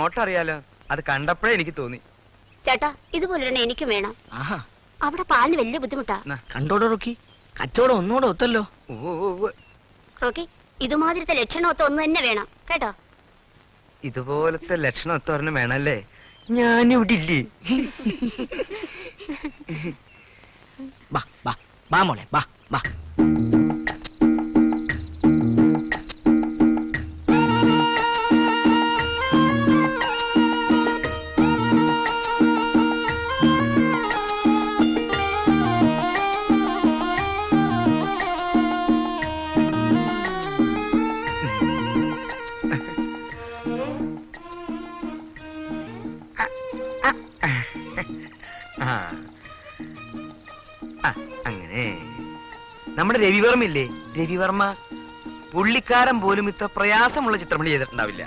Not അറിയാലോ, അത് കണ്ടപ്പോഴേ എനിക്ക് തോന്നി. ചേട്ടാ ഇതുപോലെ എനിക്കും വേണം. അവിടെ പാലിന് വലിയ ബുദ്ധിമുട്ടാ. കണ്ടോടോ റോക്കി, കച്ചവടം ഒന്നുകൂടെ ഒത്തല്ലോ. റോക്കി ഇതുമാതിരത്തെ ലക്ഷണമൊത്ത ഒന്ന് തന്നെ വേണം കേട്ടോ. ഇതുപോലത്തെ ലക്ഷണം ഒത്തവരണം വേണല്ലേ? ഞാനിവിടെ ഇല്ലേ? ബാ ബാ ബാ മോളെ ബാ ബാ. അങ്ങനെ നമ്മുടെ രവിവർമ്മ ഇല്ലേ, രവിവർമ്മ, പുള്ളിക്കാരൻ പോലും ഇത്ര പ്രയാസമുള്ള ചിത്രമണി ചെയ്തിട്ടുണ്ടാവില്ല.